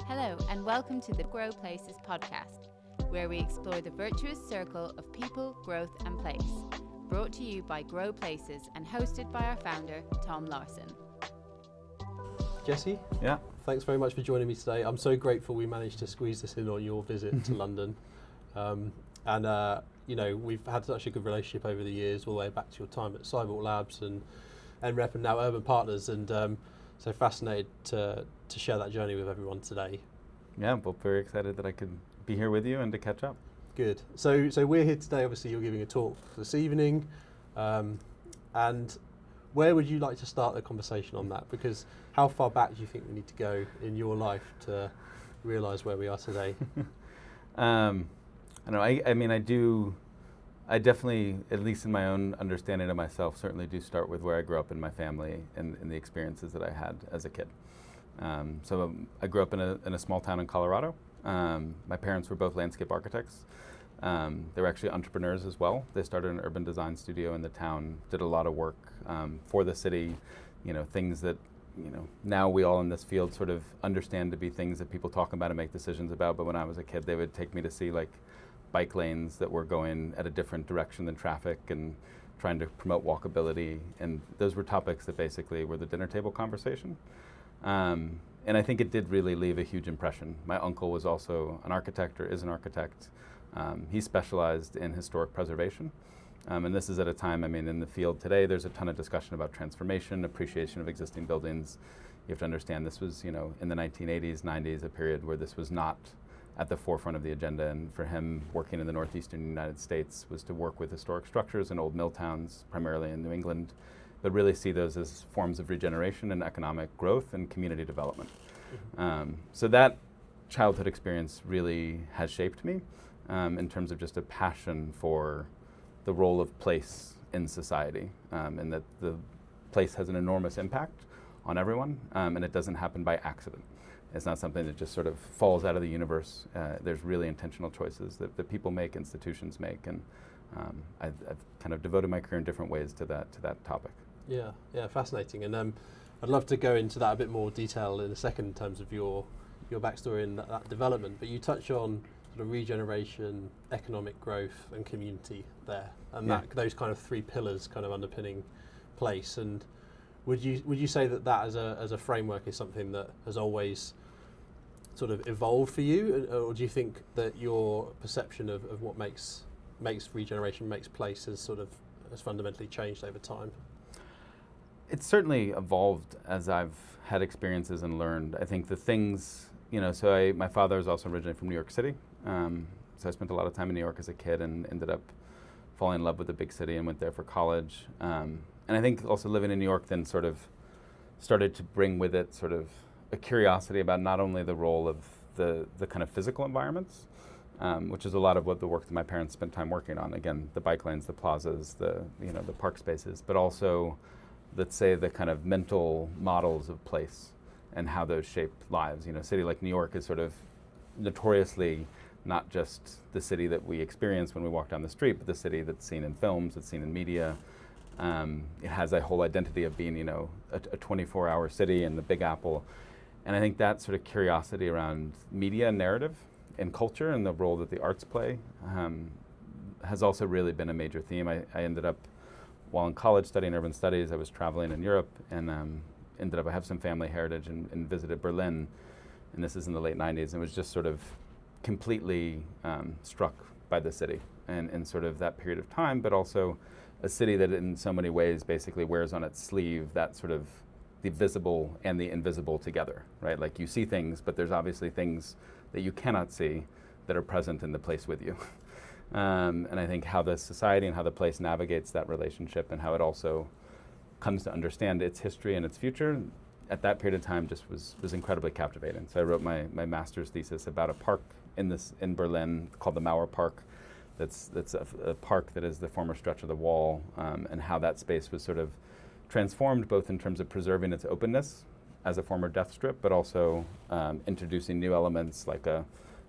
Hello and welcome to the Grow Places podcast, where we explore the virtuous circle of people, growth and place. Brought to you by Grow Places and hosted by our founder, Tom Larsson. Jesse? Yeah. Thanks very much for joining me today. I'm so grateful we managed to squeeze this in on your visit to London. You know, we've had such a good relationship over the years, all the way back to your time at Sidewalk Labs and NREP and now Urban Partners, and so fascinated to share that journey with everyone today. Yeah, well, very excited that I could be here with you and to catch up. Good. So we're here today, obviously you're giving a talk this evening, and where would you like to start the conversation on that? Because how far back do you think we need to go in your life to realise where we are today? I know, I definitely, at least in my own understanding of myself, certainly do start with where I grew up in my family and the experiences that I had as a kid. So I grew up in a small town in Colorado. My parents were both landscape architects. They were actually entrepreneurs as well. They started an urban design studio in the town, did a lot of work for the city, things that, now we all in this field sort of understand to be things that people talk about and make decisions about. But when I was a kid, they would take me to see like bike lanes that were going at a different direction than traffic and trying to promote walkability. And those were topics that basically were the dinner table conversation. And I think it did really leave a huge impression. My uncle was also an architect, or is an architect. He specialized in historic preservation. And this is at a time, in the field today, there's a ton of discussion about transformation, appreciation of existing buildings. You have to understand this was, in the 1980s, 90s, a period where this was not at the forefront of the agenda. And for him, working in the northeastern United States was to work with historic structures and old mill towns, primarily in New England, but really see those as forms of regeneration and economic growth and community development. So that childhood experience really has shaped me in terms of just a passion for the role of place in society, and that the place has an enormous impact on everyone, and it doesn't happen by accident. It's not something that just sort of falls out of the universe. There's really intentional choices that people make, institutions make, and I've kind of devoted my career in different ways to that topic. Yeah, fascinating. And I'd love to go into that a bit more detail in a second in terms of your backstory and that development. But you touch on sort of regeneration, economic growth, and community there, and those kind of three pillars kind of underpinning place. And would you say that as a framework is something that has always sort of evolved for you, or do you think that your perception of what makes regeneration, makes place, has fundamentally changed over time? It's certainly evolved as I've had experiences and learned. I think the things, my father is also originally from New York City. So I spent a lot of time in New York as a kid and ended up falling in love with the big city and went there for college. And I think also living in New York then sort of started to bring with it sort of a curiosity about not only the role of the kind of physical environments, which is a lot of what the work that my parents spent time working on. Again, the bike lanes, the plazas, the park spaces, but also, let's say, the kind of mental models of place and how those shape lives. A city like New York is sort of notoriously not just the city that we experience when we walk down the street, but the city that's seen in films, that's seen in media. It has a whole identity of being, a 24-hour city in the Big Apple. And I think that sort of curiosity around media and narrative and culture and the role that the arts play has also really been a major theme. I ended up, while in college studying urban studies, I was traveling in Europe and I have some family heritage and visited Berlin. And this is in the late 90s, and was just sort of completely struck by the city and sort of that period of time, but also a city that in so many ways basically wears on its sleeve that sort of the visible and the invisible together, right? Like you see things, but there's obviously things that you cannot see that are present in the place with you. And I think how the society and how the place navigates that relationship and how it also comes to understand its history and its future at that period of time just was incredibly captivating. So I wrote my master's thesis about a park in Berlin called the Mauer Park. That's a park that is the former stretch of the wall, and how that space was sort of transformed both in terms of preserving its openness as a former death strip, but also introducing new elements like a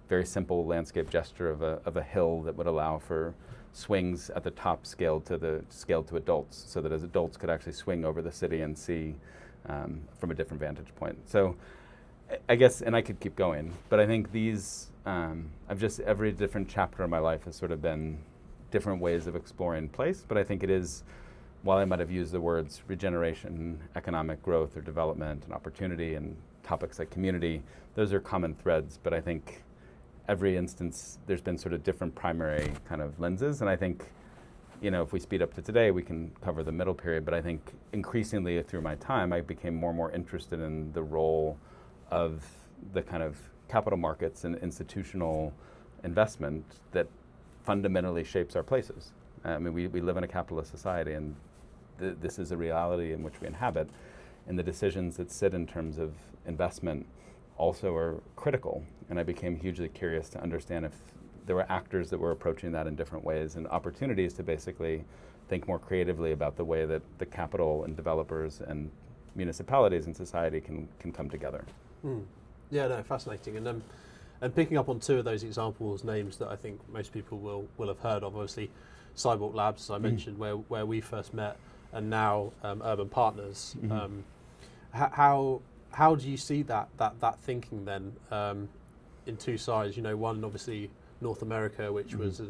very simple landscape gesture of a hill that would allow for swings at the top scaled to adults, so that as adults could actually swing over the city and see from a different vantage point. So I guess, and I could keep going, but I think these, every different chapter of my life has sort of been different ways of exploring place, but I think it is, while I might have used the words regeneration, economic growth or development and opportunity and topics like community, those are common threads, but I think every instance there's been sort of different primary kind of lenses, and I think, if we speed up to today, we can cover the middle period, but I think increasingly through my time, I became more and more interested in the role of the kind of capital markets and institutional investment that fundamentally shapes our places. I mean, we live in a capitalist society, and this is a reality in which we inhabit, and the decisions that sit in terms of investment also are critical. And I became hugely curious to understand if there were actors that were approaching that in different ways, and opportunities to basically think more creatively about the way that the capital and developers and municipalities and society can come together. Yeah, no, fascinating. And picking up on two of those examples, names that I think most people will have heard of, obviously Sidewalk Labs, as I mentioned, where we first met, and now Urban Partners. How do you see that thinking then in two sides? One obviously North America, which was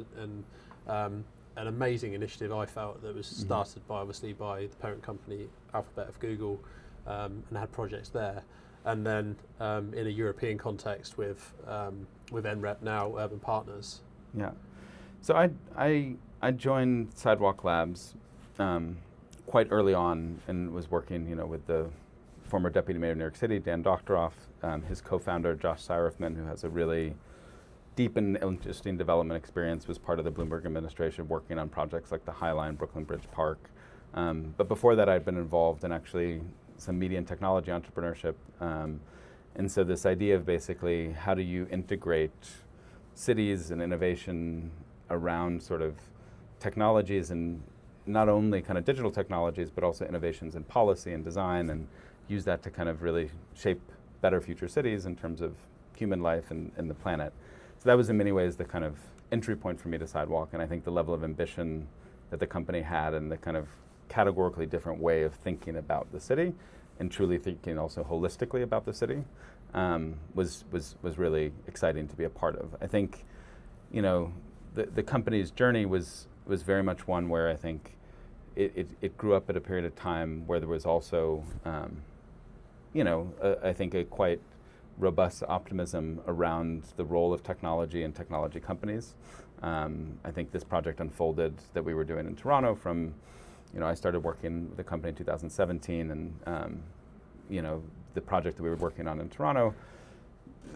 an amazing initiative, I felt, that was started by the parent company Alphabet of Google, and had projects there. And then in a European context with NREP, now Urban Partners. Yeah. So I joined Sidewalk Labs quite early on, and was working, with the former Deputy Mayor of New York City, Dan Doctoroff, his co-founder, Josh Syrifman, who has a really deep and interesting development experience, was part of the Bloomberg administration working on projects like the High Line, Brooklyn Bridge Park. But before that, I'd been involved in actually some media and technology entrepreneurship. And so this idea of basically how do you integrate cities and innovation around sort of technologies, and not only kind of digital technologies, but also innovations in policy and design, and use that to kind of really shape better future cities in terms of human life and the planet. So that was in many ways the kind of entry point for me to Sidewalk, and I think the level of ambition that the company had and the kind of categorically different way of thinking about the city, and truly thinking also holistically about the city, was really exciting to be a part of. I think, the company's journey was very much one where I think it grew up at a period of time where there was also, I think a quite robust optimism around the role of technology and technology companies. I think this project unfolded that we were doing in Toronto from, I started working with the company in 2017, and the project that we were working on in Toronto,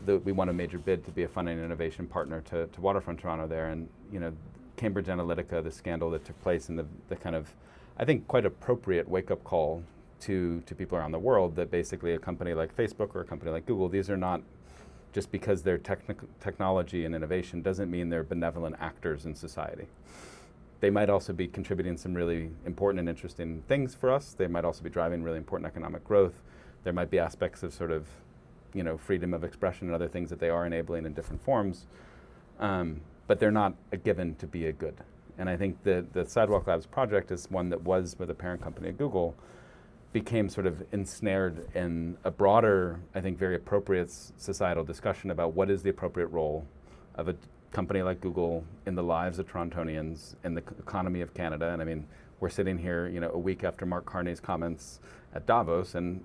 we won a major bid to be a funding and innovation partner to Waterfront Toronto there, and Cambridge Analytica, the scandal that took place, and the kind of, I think, quite appropriate wake-up call to people around the world that basically a company like Facebook or a company like Google, these are not, just because they're technology and innovation doesn't mean they're benevolent actors in society. They might also be contributing some really important and interesting things for us. They might also be driving really important economic growth. There might be aspects of sort of, freedom of expression and other things that they are enabling in different forms. But they're not a given to be a good. And I think that the Sidewalk Labs project is one that was with a parent company at Google, became sort of ensnared in a broader, I think very appropriate societal discussion about what is the appropriate role of a company like Google in the lives of Torontonians, in the economy of Canada. And I mean, we're sitting here, a week after Mark Carney's comments at Davos, and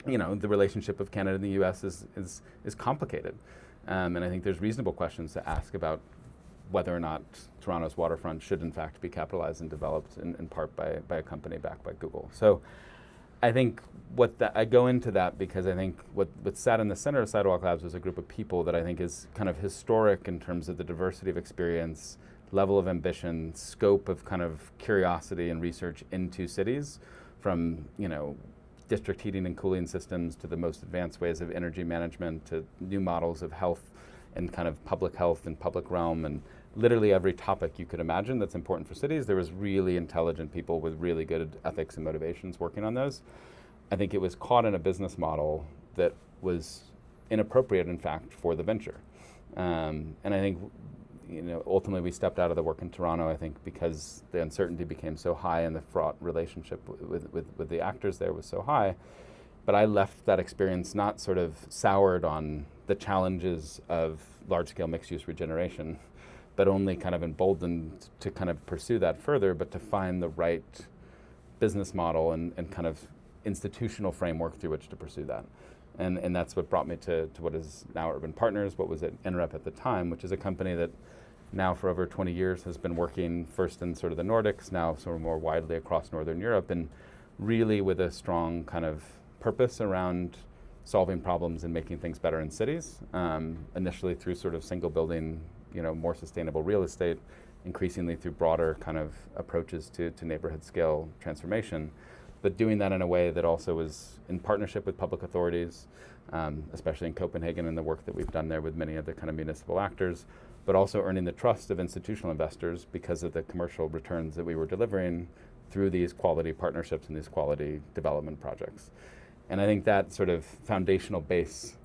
the relationship of Canada and the U.S. is complicated. And I think there's reasonable questions to ask about whether or not Toronto's waterfront should in fact be capitalized and developed in part by a company backed by Google. So I think I go into that because I think what sat in the center of Sidewalk Labs was a group of people that I think is kind of historic in terms of the diversity of experience, level of ambition, scope of kind of curiosity and research into cities, from, district heating and cooling systems to the most advanced ways of energy management, to new models of health and kind of public health and public realm, and literally every topic you could imagine that's important for cities. There was really intelligent people with really good ethics and motivations working on those. I think it was caught in a business model that was inappropriate, in fact, for the venture. And I think, ultimately we stepped out of the work in Toronto, I think, because the uncertainty became so high and the fraught relationship with the actors there was so high. But I left that experience not sort of soured on the challenges of large-scale mixed-use regeneration, but only kind of emboldened to kind of pursue that further, but to find the right business model and kind of institutional framework through which to pursue that. And that's what brought me to what is now Urban Partners, what was at NREP at the time, which is a company that now for over 20 years has been working first in sort of the Nordics, now sort of more widely across Northern Europe, and really with a strong kind of purpose around solving problems and making things better in cities, initially through sort of single building, more sustainable real estate, increasingly through broader kind of approaches to neighborhood scale transformation, but doing that in a way that also was in partnership with public authorities, especially in Copenhagen and the work that we've done there with many of the kind of municipal actors, but also earning the trust of institutional investors because of the commercial returns that we were delivering through these quality partnerships and these quality development projects. And I think that sort of foundational base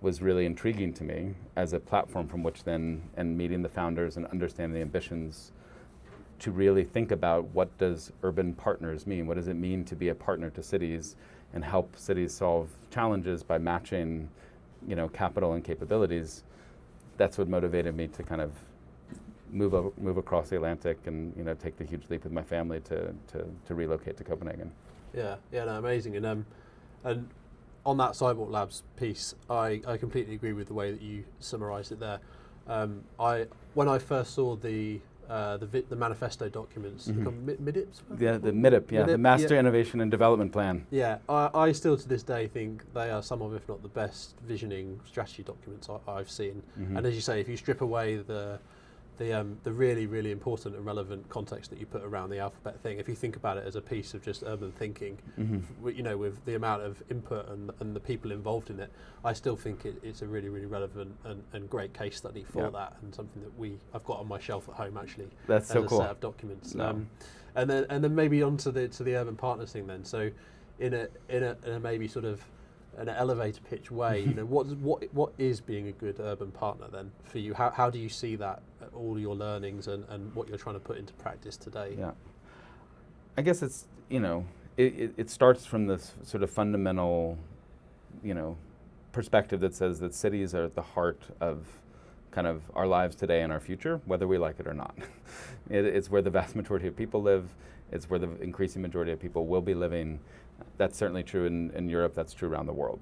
was really intriguing to me as a platform from which then, and meeting the founders and understanding the ambitions, to really think about what does urban partners mean? What does it mean to be a partner to cities and help cities solve challenges by matching, capital and capabilities? That's what motivated me to kind of move across the Atlantic and take the huge leap with my family to relocate to Copenhagen. Yeah, no, amazing. And on that Sidewalk Labs piece, I completely agree with the way that you summarised it there. When I first saw the manifesto documents, MIDIPs? Yeah, the MIDIP, the Master Innovation and Development Plan. Yeah, I still to this day think they are some of, if not the best, visioning strategy documents I've seen. And as you say, if you strip away the really, really important and relevant context that you put around the alphabet thing, if you think about it as a piece of just urban thinking, with the amount of input and the people involved in it, I still think it's a really, really relevant and great case study for that, and something that I've got on my shelf at home actually. That's so cool. Set of documents. And then maybe onto the urban partners thing then. So in a maybe sort of an elevator pitch way, what is being a good urban partner then for you? How do you see that, all your learnings and what you're trying to put into practice today? Yeah, I guess it's, it starts from this sort of fundamental, perspective that says that cities are at the heart of kind of our lives today and our future, whether we like it or not. It's where the vast majority of people live. It's where the increasing majority of people will be living. That's certainly true in Europe. That's true around the world.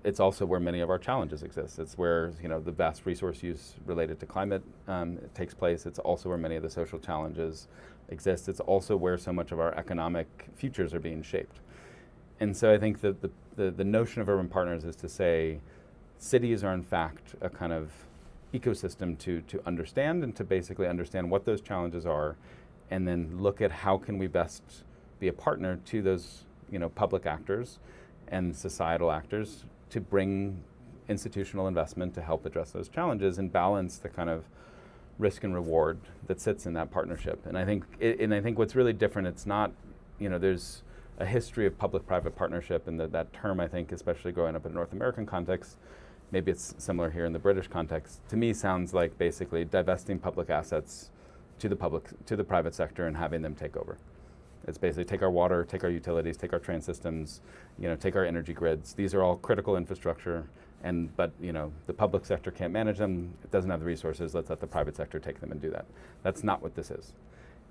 It's also where many of our challenges exist. It's where the vast resource use related to climate takes place. It's also where many of the social challenges exist. It's also where so much of our economic futures are being shaped. And so I think that the notion of urban partners is to say cities are in fact a kind of ecosystem to understand and to basically understand what those challenges are, and then look at how can we best be a partner to those public actors and societal actors to bring institutional investment to help address those challenges and balance the kind of risk and reward that sits in that partnership. And I think what's really different, it's not, there's a history of public-private partnership, and that term, I think, especially growing up in a North American context, maybe it's similar here in the British context, to me sounds like basically divesting public assets to the private sector and having them take over. It's basically take our water, take our utilities, take our train systems, take our energy grids. These are all critical infrastructure, but the public sector can't manage them. It doesn't have the resources. Let's let the private sector take them and do that. That's not what this is.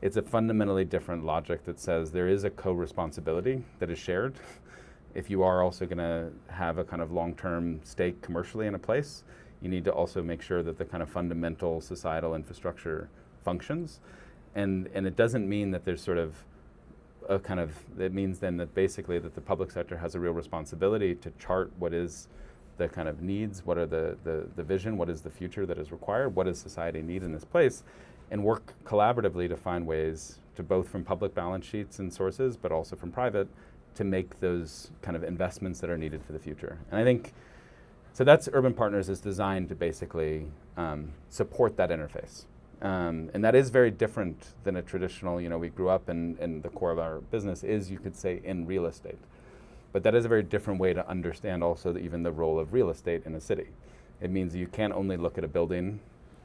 It's a fundamentally different logic that says there is a co-responsibility that is shared. If you are also going to have a kind of long-term stake commercially in a place, you need to also make sure that the kind of fundamental societal infrastructure functions. And it doesn't mean that there's sort of it means then that basically that the public sector has a real responsibility to chart what is the kind of needs, what are the vision, what is the future that is required, what does society need in this place, and work collaboratively to find ways to, both from public balance sheets and sources, but also from private, to make those kind of investments that are needed for the future. And I think, so that's Urban Partners is designed to basically support that interface. And that is very different than a traditional, we grew up and the core of our business is, you could say, in real estate. But that is a very different way to understand also even the role of real estate in a city. It means you can't only look at a building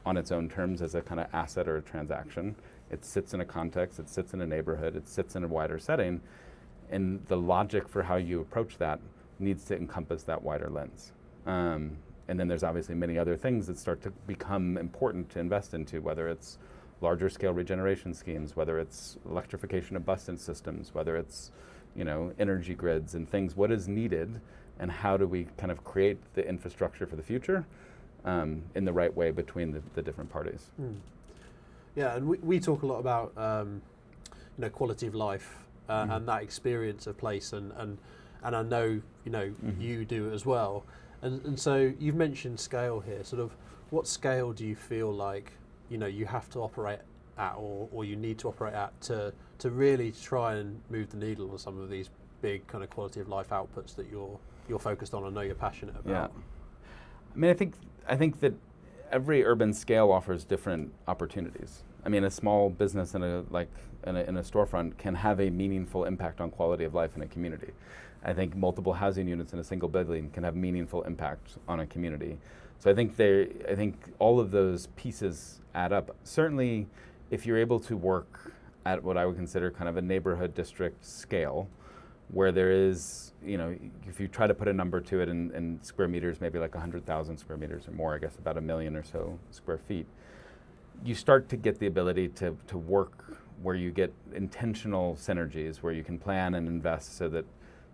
on its own terms as a kind of asset or a transaction. It sits in a context, it sits in a neighborhood, it sits in a wider setting. And the logic for how you approach that needs to encompass that wider lens. And then there's obviously many other things that start to become important to invest into, whether it's larger scale regeneration schemes, whether it's electrification of bus systems, whether it's, energy grids and things. What is needed, and how do we kind of create the infrastructure for the future in the right way between the different parties? Yeah, and we talk a lot about quality of life and that experience of place, and I know you do as well. And so you've mentioned scale here. Sort of, what scale do you feel like you have to operate at, or you need to operate at to really try and move the needle on some of these big kind of quality of life outputs that you're focused on? I know you're passionate about. Yeah, I mean, I think that every urban scale offers different opportunities. I mean, a small business in a storefront can have a meaningful impact on quality of life in a community. I think multiple housing units in a single building can have meaningful impact on a community. So I think all of those pieces add up. Certainly, if you're able to work at what I would consider kind of a neighborhood district scale, where there is, if you try to put a number to it in square meters, maybe like 100,000 square meters or more, I guess about 1 million or so square feet, you start to get the ability to work where you get intentional synergies, where you can plan and invest so that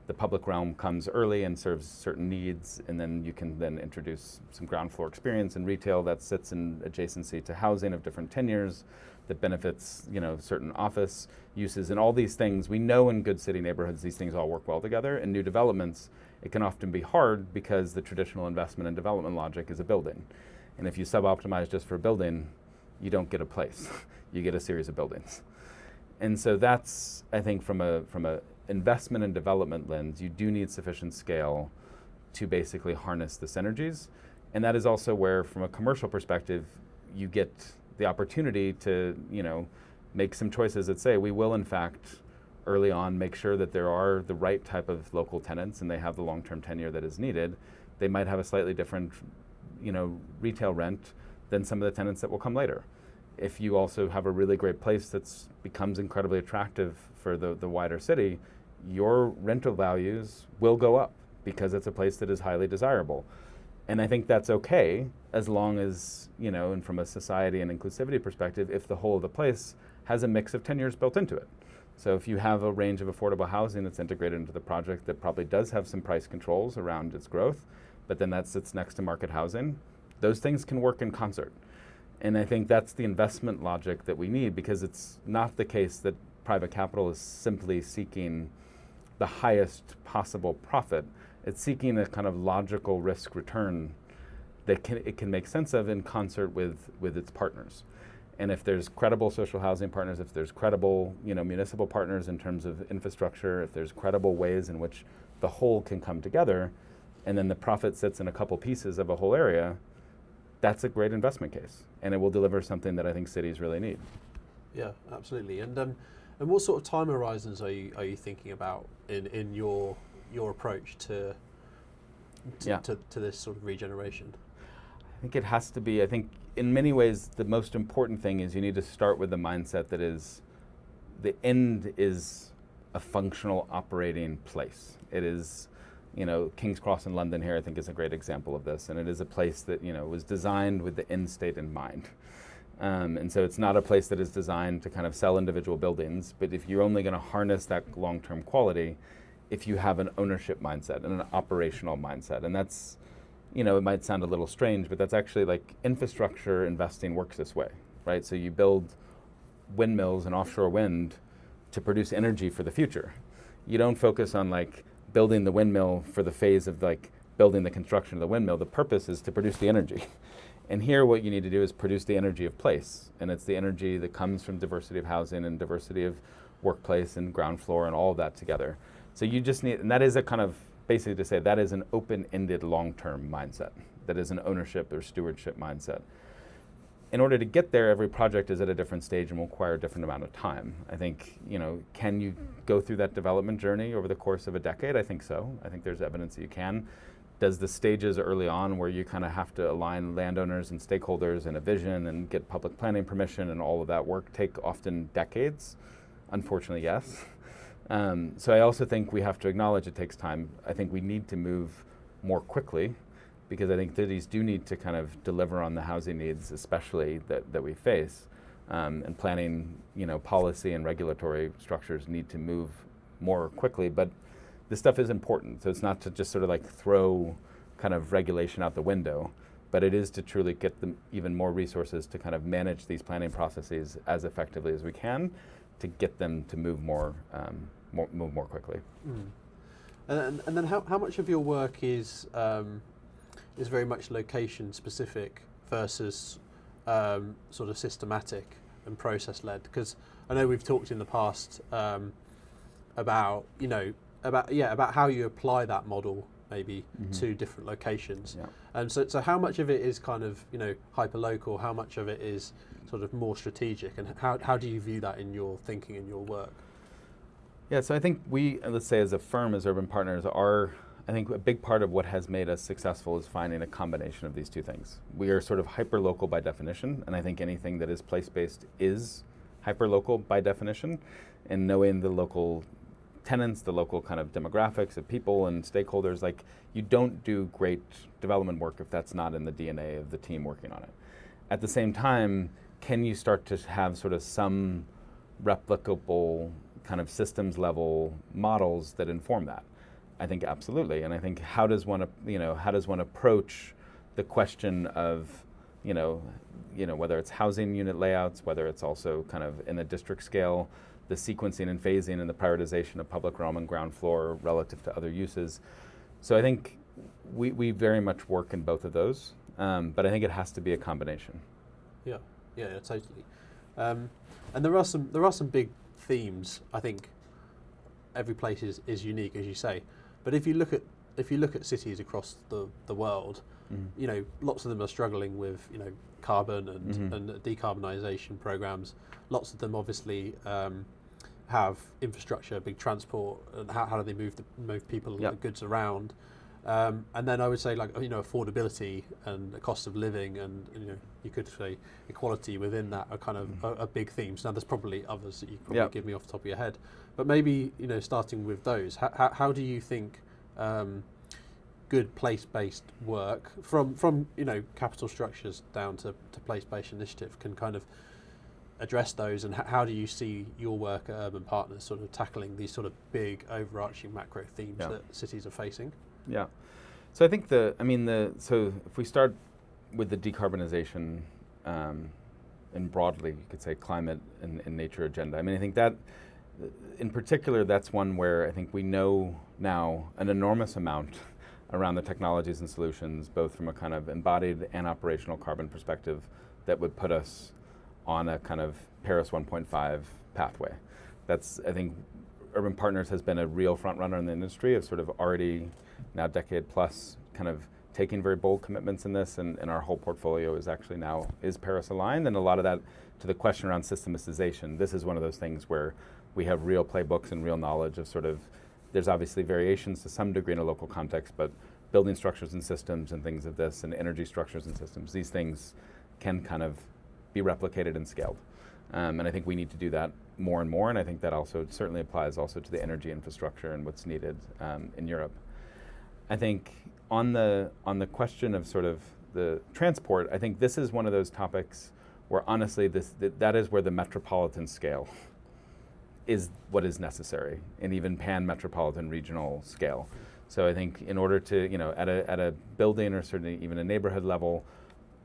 the public realm comes early and serves certain needs, and then you can then introduce some ground floor experience and retail that sits in adjacency to housing of different tenures that benefits, certain office uses and all these things. We know in good city neighborhoods these things all work well together. In new developments, it can often be hard because the traditional investment and development logic is a building. And if you sub-optimize just for a building, you don't get a place. You get a series of buildings. And so that's, I think, from a investment and development lens, you do need sufficient scale to basically harness the synergies. And that is also where, from a commercial perspective, you get the opportunity to, make some choices that say, we will in fact early on make sure that there are the right type of local tenants and they have the long-term tenure that is needed. They might have a slightly different, retail rent than some of the tenants that will come later. If you also have a really great place that becomes incredibly attractive for the wider city, your rental values will go up because it's a place that is highly desirable. And I think that's okay as long as, and from a society and inclusivity perspective, if the whole of the place has a mix of tenures built into it. So if you have a range of affordable housing that's integrated into the project that probably does have some price controls around its growth, but then that sits next to market housing, those things can work in concert. And I think that's the investment logic that we need, because it's not the case that private capital is simply seeking the highest possible profit. It's seeking a kind of logical risk return that it can make sense of in concert with its partners. And if there's credible social housing partners, if there's credible municipal partners in terms of infrastructure, if there's credible ways in which the whole can come together, and then the profit sits in a couple pieces of a whole area, that's a great investment case, and it will deliver something that I think cities really need. Yeah, absolutely. And what sort of time horizons are you thinking about in your approach to this sort of regeneration? I think it has to be. I think in many ways the most important thing is you need to start with the mindset that is the end is a functional operating place. It is. King's Cross in London here, I think, is a great example of this. And it is a place that, was designed with the end state in mind. And so it's not a place that is designed to kind of sell individual buildings, but if you're only going to harness that long-term quality, if you have an ownership mindset and an operational mindset. And that's, it might sound a little strange, but that's actually like infrastructure investing works this way, right? So you build windmills and offshore wind to produce energy for the future. You don't focus on building the windmill for the phase of building the construction of the windmill. The purpose is to produce the energy. And here what you need to do is produce the energy of place. And it's the energy that comes from diversity of housing and diversity of workplace and ground floor and all of that together. So you just need, and that is a kind of, basically to say that is an open-ended long-term mindset. That is an ownership or stewardship mindset. In order to get there, every project is at a different stage and will require a different amount of time. I think, can you go through that development journey over the course of a decade? I think so. I think there's evidence that you can. Does the stages early on where you kind of have to align landowners and stakeholders and a vision and get public planning permission and all of that work take often decades? Unfortunately, yes. So I also think we have to acknowledge it takes time. I think we need to move more quickly, because I think cities do need to kind of deliver on the housing needs, especially that we face. And planning, policy and regulatory structures need to move more quickly. But this stuff is important. So it's not to just sort of like throw kind of regulation out the window, but it is to truly get them even more resources to kind of manage these planning processes as effectively as we can, to get them to move more quickly. And then how much of your work is very much location specific versus sort of systematic and process led? Because I know we've talked in the past about how you apply that model maybe to different locations. Yeah. So how much of it is kind of hyper local? How much of it is sort of more strategic? And how do you view that in your thinking and your work? Yeah, so I think we, let's say as a firm, as Urban Partners, I think a big part of what has made us successful is finding a combination of these two things. We are sort of hyper-local by definition, and I think anything that is place-based is hyper-local by definition, and knowing the local tenants, the local kind of demographics of people and stakeholders, like you don't do great development work if that's not in the DNA of the team working on it. At the same time, can you start to have sort of some replicable kind of systems level models that inform that? I think absolutely, and I think how does one approach the question of whether it's housing unit layouts, whether it's also kind of in a district scale, the sequencing and phasing and the prioritization of public realm and ground floor relative to other uses. So I think we very much work in both of those, but I think it has to be a combination. Yeah, totally. And there are some big themes. I think every place is unique, as you say. But if you look at cities across the world, lots of them are struggling with carbon and decarbonisation programs. Lots of them obviously have infrastructure, big transport, and how do they move people and goods around. And then I would say affordability and the cost of living, and you could say equality within that are kind of a big themes. Now there's probably others that you could probably give me off the top of your head, but maybe starting with those, how do you think good place-based work from capital structures down to place-based initiative can kind of address those, and how do you see your work at Urban Partners sort of tackling these sort of big overarching macro themes that cities are facing? Yeah, so I think so if we start with the decarbonisation and broadly, you could say climate and nature agenda. I think that in particular, that's one where I think we know now an enormous amount around the technologies and solutions, both from a kind of embodied and operational carbon perspective, that would put us on a kind of Paris 1.5 pathway. That's, I think, Urban Partners has been a real front runner in the industry of sort of already now decade plus kind of taking very bold commitments in this, and our whole portfolio is actually now Paris aligned, and a lot of that to the question around systemicization. This is one of those things where we have real playbooks and real knowledge of sort of, there's obviously variations to some degree in a local context, but building structures and systems and things of this, and energy structures and systems, these things can kind of be replicated and scaled. And I think we need to do that more and more, and I think that also certainly applies also to the energy infrastructure and what's needed in Europe. I think on the question of sort of the transport, I think this is one of those topics where honestly that is where the metropolitan scale is what is necessary, and even pan-metropolitan regional scale. So I think in order to, at a building or certainly even a neighborhood level,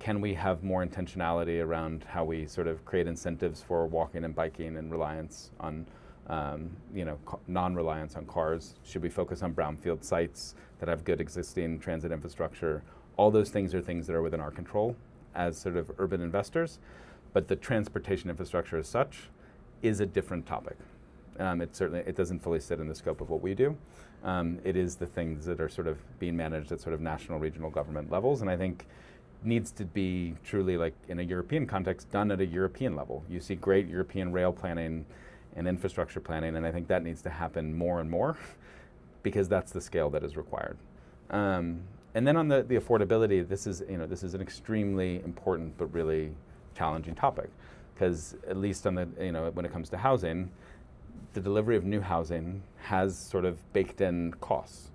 can we have more intentionality around how we sort of create incentives for walking and biking and reliance on, non-reliance on cars? Should we focus on brownfield sites that have good existing transit infrastructure? All those things are things that are within our control as sort of urban investors, but the transportation infrastructure as such is a different topic. It doesn't fully sit in the scope of what we do. It is the things that are sort of being managed at sort of national, regional government levels, and I think needs to be truly, like in a European context, done at a European level. You see great European rail planning and infrastructure planning, and I think that needs to happen more and more because that's the scale that is required. And then on the affordability, this is an extremely important but really challenging topic, because at least on the when it comes to housing, the delivery of new housing has sort of baked in costs.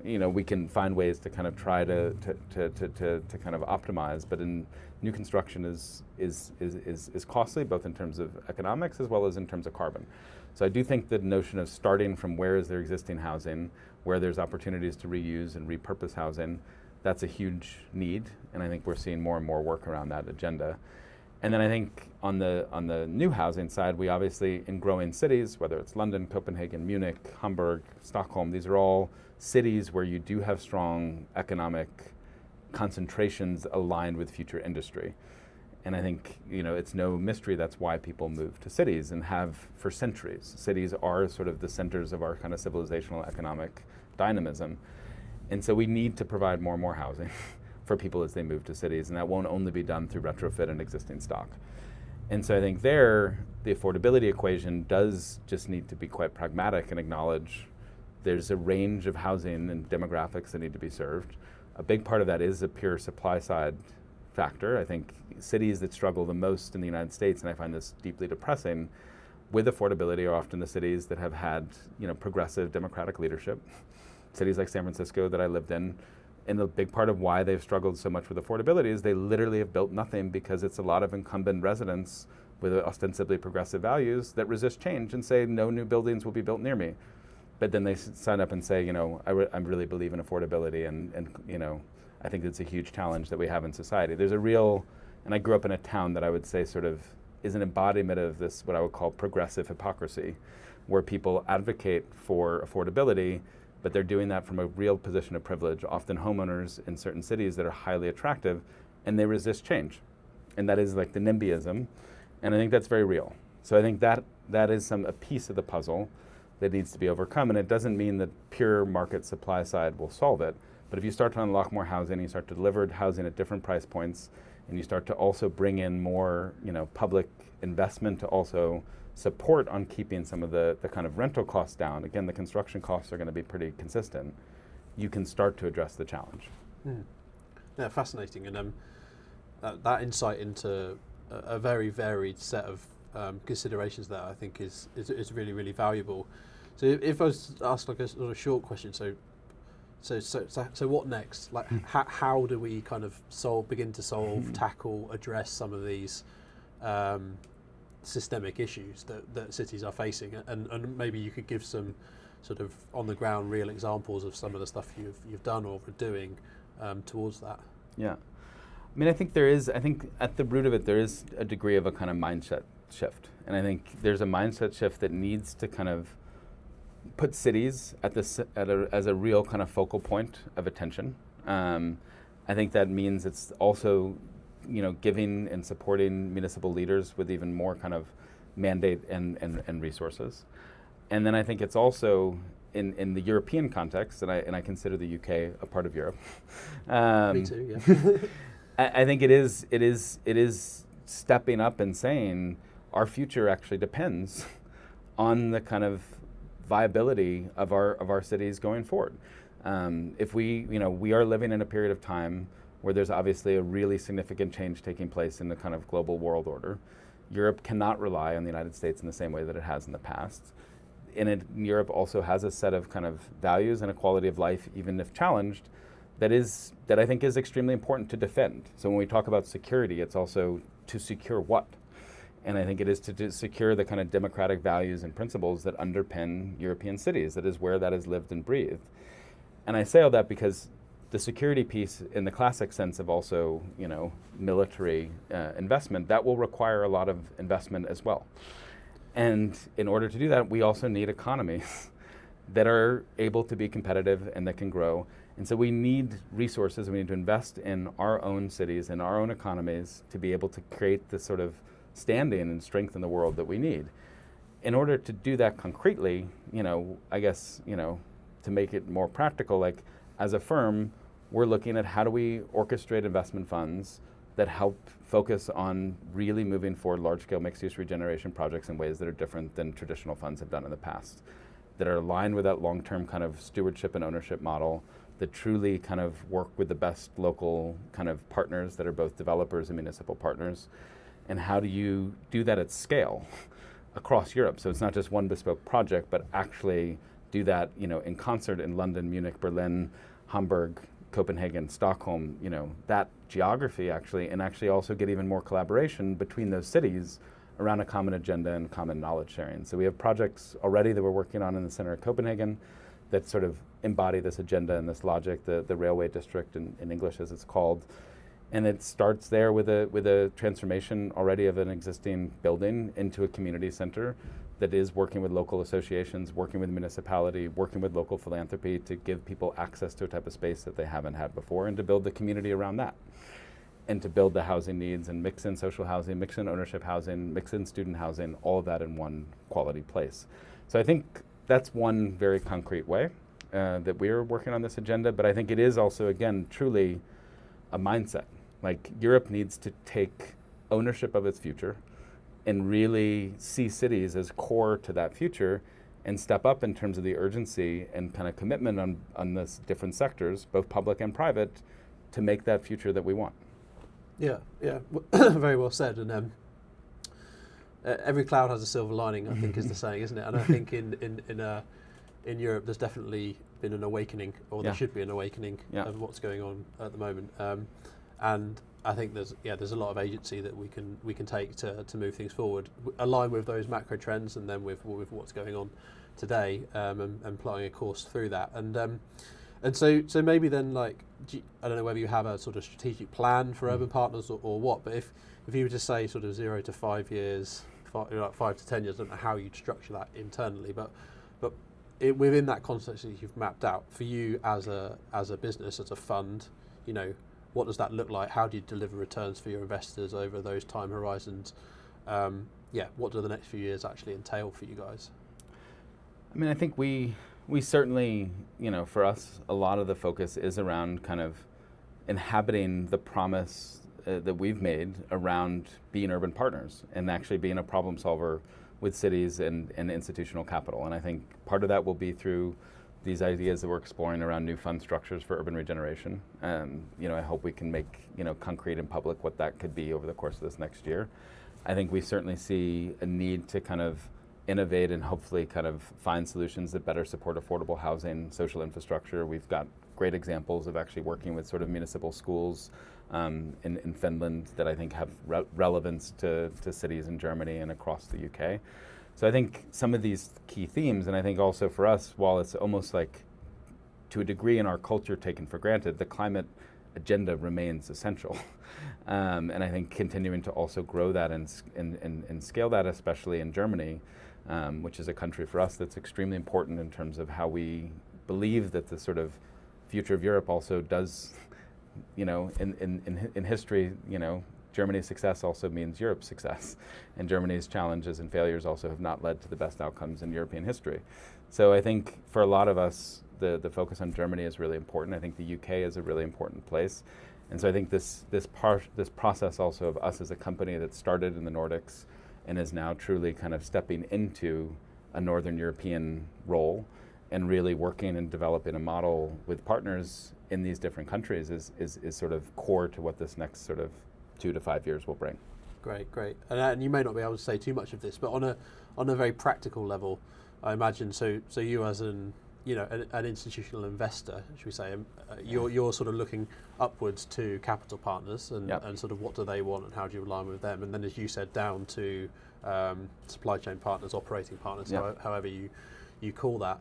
We can find ways to kind of try to kind of optimize, but in new construction is costly, both in terms of economics as well as in terms of carbon. So I do think the notion of starting from where is there existing housing, where there's opportunities to reuse and repurpose housing, that's a huge need, and I think we're seeing more and more work around that agenda. And then I think on the new housing side, we obviously, in growing cities, whether it's London, Copenhagen, Munich, Hamburg, Stockholm, these are all cities where you do have strong economic concentrations aligned with future industry. And I think, it's no mystery that's why people move to cities and have for centuries. Cities are sort of the centers of our kind of civilizational economic dynamism. And so we need to provide more and more housing for people as they move to cities, and that won't only be done through retrofit and existing stock. And so I think the affordability equation does just need to be quite pragmatic and acknowledge there's a range of housing and demographics that need to be served. A big part of that is a pure supply side factor. I think cities that struggle the most in the United States, and I find this deeply depressing, with affordability are often the cities that have had, progressive democratic leadership. Cities like San Francisco that I lived in, and a big part of why they've struggled so much with affordability is they literally have built nothing because it's a lot of incumbent residents with ostensibly progressive values that resist change and say no new buildings will be built near me. But then they sign up and say, I really believe in affordability, and I think it's a huge challenge that we have in society. There's a real, and I grew up in a town that I would say sort of is an embodiment of this, what I would call progressive hypocrisy, where people advocate for affordability, but they're doing that from a real position of privilege, often homeowners in certain cities that are highly attractive, and they resist change. And that is like the NIMBYism, and I think that's very real. So I think that is a piece of the puzzle that needs to be overcome, and it doesn't mean that pure market supply side will solve it, but if you start to unlock more housing, you start to deliver housing at different price points, and you start to also bring in more, public investment to also support on keeping some of the kind of rental costs down. Again, the construction costs are going to be pretty consistent. You can start to address the challenge. Yeah, fascinating, and that insight into a very varied set of considerations there, I think is really, really valuable. So if I was to ask like a sort of short question, so what next? Like how do we kind of begin to solve, tackle, address some of these systemic issues that cities are facing, and maybe you could give some sort of on the ground real examples of some of the stuff you've done or are doing towards that. Yeah, I mean, I think at the root of it there is a degree of a kind of mindset shift, and I think there's a mindset shift that needs to kind of put cities as a real kind of focal point of attention. I think that means it's also giving and supporting municipal leaders with even more kind of mandate and resources. And then I think it's also in the European context, and I consider the UK a part of Europe. Me too, yeah. I think it is stepping up and saying our future actually depends on the kind of viability of our cities going forward. If we are living in a period of time where there's obviously a really significant change taking place in the kind of global world order. Europe cannot rely on the United States in the same way that it has in the past. Europe also has a set of kind of values and a quality of life, even if challenged, that I think is extremely important to defend. So when we talk about security, it's also to secure what? And I think it is to secure the kind of democratic values and principles that underpin European cities. That is where that is lived and breathed. And I say all that because the security piece, in the classic sense of also, military investment, that will require a lot of investment as well. And in order to do that, we also need economies that are able to be competitive and that can grow. And so we need resources. We need to invest in our own cities and our own economies to be able to create the sort of standing and strength in the world that we need. In order to do that concretely, I guess, to make it more practical, like as a firm, we're looking at how do we orchestrate investment funds that help focus on really moving forward large-scale mixed-use regeneration projects in ways that are different than traditional funds have done in the past, that are aligned with that long-term kind of stewardship and ownership model, that truly kind of work with the best local kind of partners that are both developers and municipal partners. And how do you do that at scale across Europe. So it's not just one bespoke project, but actually do that, in concert in London, Munich, Berlin, Hamburg, Copenhagen, Stockholm, that geography actually, and actually also get even more collaboration between those cities around a common agenda and common knowledge sharing. So we have projects already that we're working on in the center of Copenhagen that sort of embody this agenda and this logic, the railway district in English as it's called. And it starts there with a transformation already of an existing building into a community center that is working with local associations, working with municipality, working with local philanthropy to give people access to a type of space that they haven't had before, and to build the community around that. And to build the housing needs and mix in social housing, mix in ownership housing, mix in student housing, all of that in one quality place. So I think that's one very concrete way that we're working on this agenda, but I think it is also, again, truly a mindset. Like, Europe needs to take ownership of its future and really see cities as core to that future and step up in terms of the urgency and kind of commitment on this different sectors, both public and private, to make that future that we want. Yeah, very well said. And every cloud has a silver lining, I think is the saying, isn't it? And I think in Europe, there's definitely been an awakening, or there should be an awakening of what's going on at the moment. And I think there's a lot of agency that we can take to move things forward, align with those macro trends, and then with what's going on today, and plotting a course through that. And so maybe then, like, I don't know whether you have a sort of strategic plan for Urban Partners or what, but if you were to say sort of 0 to 5 years, 5 to 10 years, I don't know how you'd structure that internally, but within that context that you've mapped out for you as a business, as a fund, what does that look like? How do you deliver returns for your investors over those time horizons? What do the next few years actually entail for you guys? I mean, I think we certainly, for us, a lot of the focus is around kind of inhabiting the promise that we've made around being urban partners and actually being a problem solver with cities and institutional capital. And I think part of that will be through these ideas that we're exploring around new fund structures for urban regeneration. I hope we can make, concrete and public what that could be over the course of this next year. I think we certainly see a need to kind of innovate and hopefully kind of find solutions that better support affordable housing, social infrastructure. We've got great examples of actually working with sort of municipal schools in Finland that I think have relevance to cities in Germany and across the UK. So I think some of these key themes, and I think also for us, while it's almost like to a degree in our culture taken for granted, the climate agenda remains essential. And I think continuing to also grow that and scale that, especially in Germany, which is a country for us that's extremely important in terms of how we believe that the sort of future of Europe also does, in history, Germany's success also means Europe's success, and Germany's challenges and failures also have not led to the best outcomes in European history. So I think for a lot of us, the focus on Germany is really important. I think the UK is a really important place. And so I think this process also of us as a company that started in the Nordics and is now truly kind of stepping into a Northern European role and really working and developing a model with partners in these different countries is sort of core to what this next sort of 2 to 5 years will bring. Great. And you may not be able to say too much of this, but on a very practical level, I imagine. So you as an institutional investor, should we say, you're sort of looking upwards to capital partners and sort of what do they want and how do you align with them, and then as you said, down to supply chain partners, operating partners, however you call that.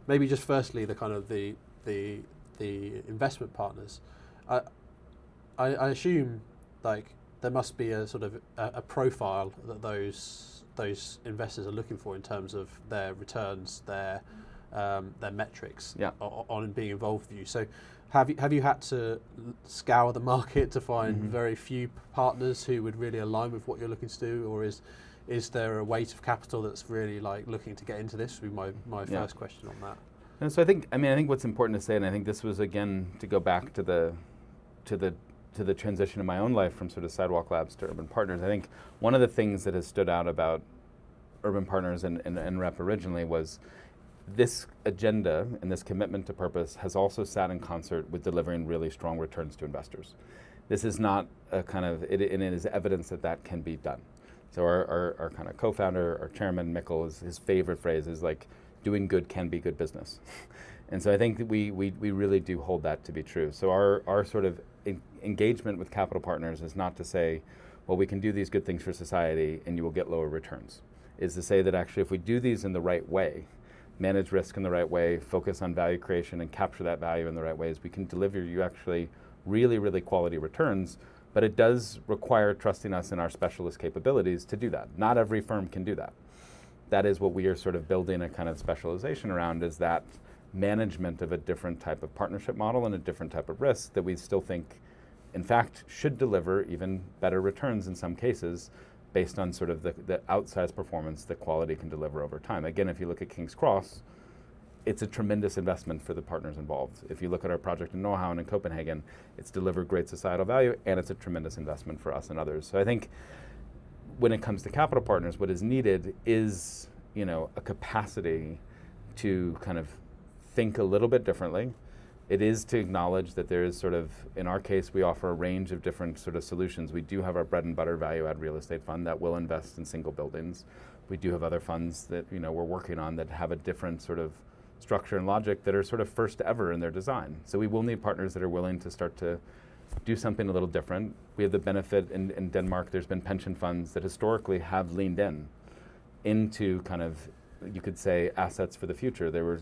Maybe just firstly the kind of the investment partners. I assume like there must be a sort of a profile that those investors are looking for in terms of their returns, their metrics on being involved with you. So have you had to scour the market to find very few partners who would really align with what you're looking to do, or is there a weight of capital that's really like looking to get into this? Would be my first question on that. And so I think what's important to say, and I think this was again to go back to the transition in my own life from sort of Sidewalk Labs to Urban Partners. I think one of the things that has stood out about Urban Partners and REP originally was this agenda and this commitment to purpose has also sat in concert with delivering really strong returns to investors. This is not a kind of, it is evidence that can be done. So our kind of co-founder, our chairman, Mikkel, his favorite phrase is like, doing good can be good business. And so I think that we really do hold that to be true. So our sort of engagement with capital partners is not to say, well, we can do these good things for society and you will get lower returns. Is to say that actually if we do these in the right way, manage risk in the right way, focus on value creation and capture that value in the right ways, we can deliver you actually really, really quality returns. But it does require trusting us in our specialist capabilities to do that. Not every firm can do that. That is what we are sort of building a kind of specialization around, is that management of a different type of partnership model and a different type of risk that we still think, in fact, should deliver even better returns in some cases based on sort of the outsized performance that quality can deliver over time. Again, if you look at King's Cross, it's a tremendous investment for the partners involved. If you look at our project in Nordhavn and in Copenhagen, it's delivered great societal value and it's a tremendous investment for us and others. So I think when it comes to capital partners, what is needed is, a capacity to kind of think a little bit differently. It is to acknowledge that there is sort of, in our case, we offer a range of different sort of solutions. We do have our bread and butter value add real estate fund that will invest in single buildings. We do have other funds that, we're working on that have a different sort of structure and logic that are sort of first ever in their design. So we will need partners that are willing to start to do something a little different. We have the benefit in Denmark, there's been pension funds that historically have leaned into kind of, you could say, assets for the future. They were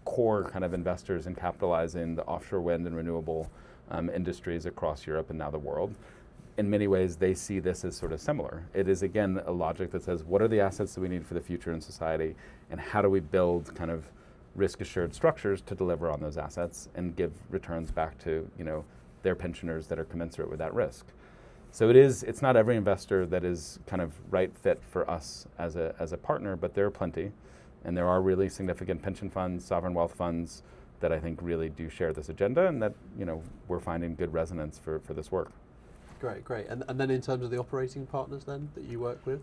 core kind of investors in capitalizing the offshore wind and renewable industries across Europe and now the world. In many ways, they see this as sort of similar. It is, again, a logic that says, what are the assets that we need for the future in society, and how do we build kind of risk-assured structures to deliver on those assets and give returns back to, their pensioners that are commensurate with that risk. So it's not every investor that is kind of right fit for us as a partner, but there are plenty. And there are really significant pension funds, sovereign wealth funds that I think really do share this agenda, and that, we're finding good resonance for this work. Great. And then in terms of the operating partners then that you work with?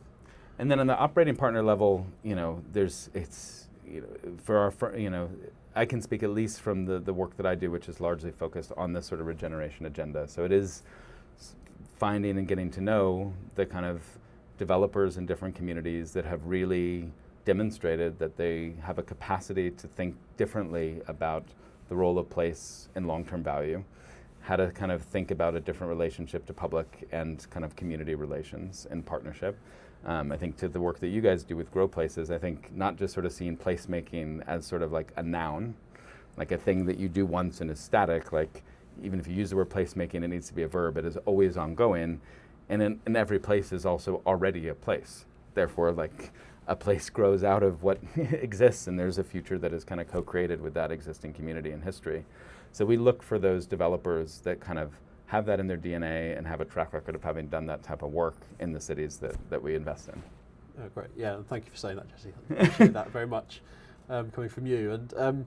And then on the operating partner level, I can speak at least from the work that I do, which is largely focused on this sort of regeneration agenda. So it is finding and getting to know the kind of developers in different communities that have really demonstrated that they have a capacity to think differently about the role of place and long-term value, how to kind of think about a different relationship to public and kind of community relations and partnership. I think to the work that you guys do with Grow Places, I think not just sort of seeing placemaking as sort of like a noun, like a thing that you do once and is static, like even if you use the word placemaking, it needs to be a verb. It is always ongoing, and in every place is also already a place. Therefore, like a place grows out of what exists, and there's a future that is kind of co-created with that existing community and history. So we look for those developers that kind of have that in their DNA and have a track record of having done that type of work in the cities that we invest in. Oh, great. Yeah, and thank you for saying that, Jesse. I appreciate that very much coming from you. And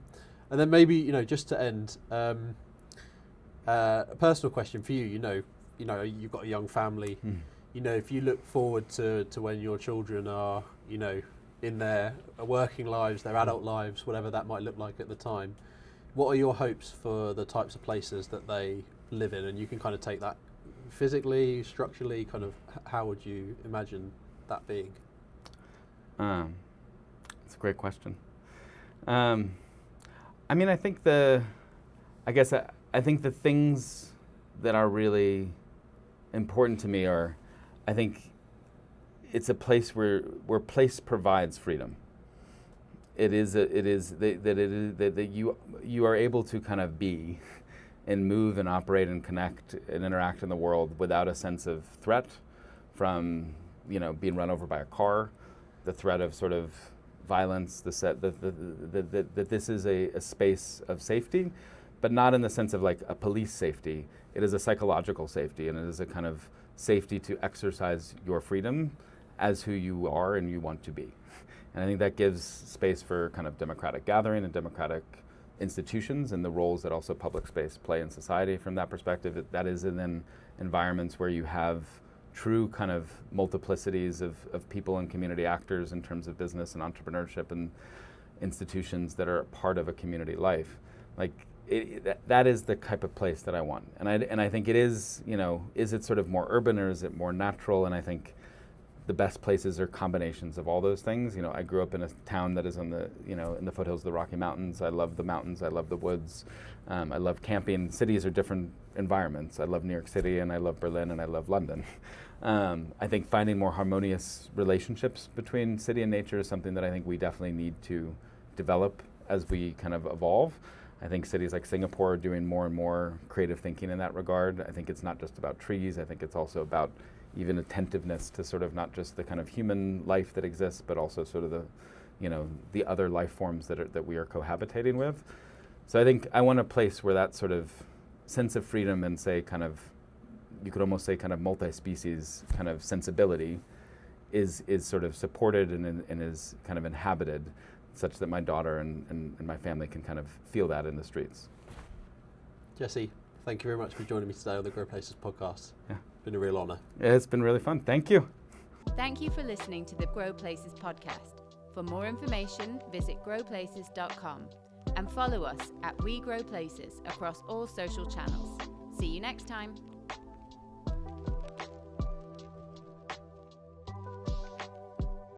then maybe, just to end, a personal question for you. You've got a young family. If you look forward to when your children are, in their working lives, their adult lives, whatever that might look like at the time, what are your hopes for the types of places that they live in? And you can kind of take that physically, structurally, kind of how would you imagine that being? It's a great question. I think the things that are really important to me are, I think it's a place where place provides freedom. That you are able to kind of be and move and operate and connect and interact in the world without a sense of threat from, being run over by a car, the threat of sort of violence, that this is a space of safety, but not in the sense of like a police safety. It is a psychological safety, and it is a kind of safety to exercise your freedom as who you are and you want to be. And I think that gives space for kind of democratic gathering and democratic institutions and the roles that also public space play in society from that perspective. That is in environments where you have true kind of multiplicities of people and community actors in terms of business and entrepreneurship and institutions that are part of a community life. Like that is the type of place that I want. And I think it is, is it sort of more urban or is it more natural? And I think the best places are combinations of all those things. I grew up in a town that is on the, in the foothills of the Rocky Mountains. I love the mountains. I love the woods. I love camping. Cities are different environments. I love New York City, and I love Berlin, and I love London. I think finding more harmonious relationships between city and nature is something that I think we definitely need to develop as we kind of evolve. I think cities like Singapore are doing more and more creative thinking in that regard. I think it's not just about trees. I think it's also about even attentiveness to sort of not just the kind of human life that exists, but also sort of the other life forms that we are cohabitating with. So I think I want a place where that sort of sense of freedom and you could almost say kind of multi-species kind of sensibility is sort of supported and is kind of inhabited, such that my daughter and my family can kind of feel that in the streets. Jesse, thank you very much for joining me today on the Grow Places podcast. Yeah. It's been a real honour. Yeah, it's been really fun. Thank you. Thank you for listening to the Grow Places podcast. For more information, visit growplaces.com and follow us at We Grow Places across all social channels. See you next time.